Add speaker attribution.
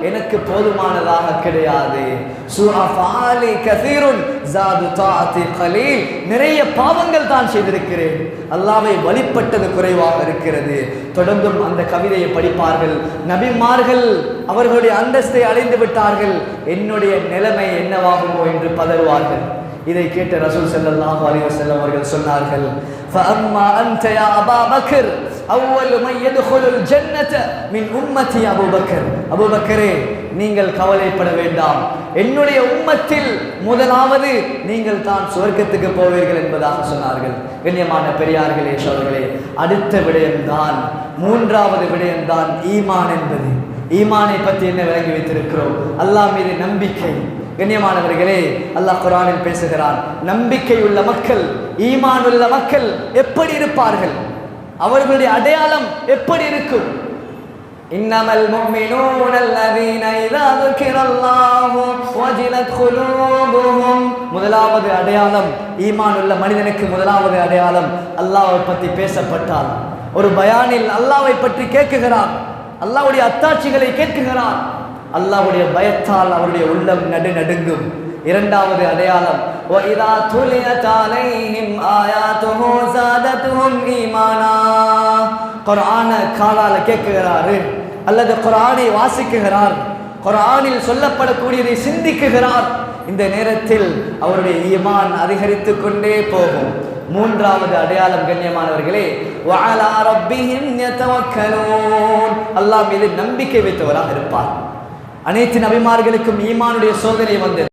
Speaker 1: எனக்கு போதுமானதாக கிடையாது. சுஅஃபாலி கஸீருன் ஜாது தாஅதி கலீல், நிறைய பாவங்கள் தான் செய்திருக்கிறேன், அல்லாஹ்வை வழிபட்டது குறைவாக இருக்கிறது. தொடர்ந்தும் அந்த கவிதையை படிப்பார்கள். நபிமார்கள் அவர்களுடைய அந்தஸ்தை அடைந்து விட்டார்கள், என்னுடைய நிலைமை என்னவாகுமோ என்று பதறுவார்கள். இதை கேட்ட ரசூல் ஸல்லல்லாஹு அலைஹி வஸல்லம் அவர்கள் சொன்னார்கள், ஃபஅம்மா அன்த யா அபா பக்கர் அவ்வல் மன் யதுகுலுல் ஜன்னத மின் உம்மத்தி அபூபக்கர். அபூபக்கரே, நீங்கள் கவலைப்பட வேண்டாம், என்னுடைய உம்மத்தில் முதலாவது நீங்கள் தான் சுவர்க்கத்துக்கு போவீர்கள் என்பதாக சொன்னார்கள். கண்ணியமான பெரியார்களே, சகோதரர்களே, அடுத்த விடயம்தான், மூன்றாவது விடயம்தான் ஈமான் என்பது. ஈமானை பற்றி என்ன விளங்கி வைத்திருக்கிறோம்? அல்லாஹ் மீது நம்பிக்கை. கண்ணியமானவர்களே, அல்லாஹ் குர்ஆனில் பேசுகிறான், நம்பிக்கை உள்ள மக்கள், ஈமான் உள்ள மக்கள் எப்படி இருப்பார்கள், அவர்களுடைய அடையாளம் எப்படி இருக்கும்? இன்னமல் முஃமினூன அல்லதீன இதா ذுகிரல்லாஹு வஜிலத் குலூபுஹும். முதலாவது அடையாளம், ஈமான் உள்ள மனிதனுக்கு முதலாவது அடையாளம், அல்லாஹ்வை பற்றி பேசப்பட்டால், ஒரு பயானில் அல்லாஹ்வை பற்றி கேட்குகிறான், அல்லாஹ்வுடைய அத்தாட்சிகளை கேட்குகிறான், அல்லாஹ்வுடைய பயத்தால் அவருடைய உள்ளம் நடுநடுங்கும். இரண்டாவது அடையாளம், وَإِذَا تُلِيَتْ عَلَيْهِمْ آيَاتُهُ زَادَتْهُمْ إِيمَانًا. குர்ஆனை காலால கேட்கிறார் அல்லது குர்ஆனை வாசிக்கிறார், குர்ஆனில் சொல்லப்படக்கூடியதை சிந்திக்கிறார், இந்த நேரத்தில் அவருடைய ஈமான் அதிகரித்து கொண்டே போகும். மூன்றாவது அடையாளம் கண்ணியமானவர்களே, وَعَلَى رَبِّهِمْ يَتَوَكَّلُونَ. அல்லாஹ் மீது நம்பிக்கை வைத்தவராக இருப்பார். அனைத்து நபிமார்களுக்கும் ஈமானுடைய சோதனை வந்தது.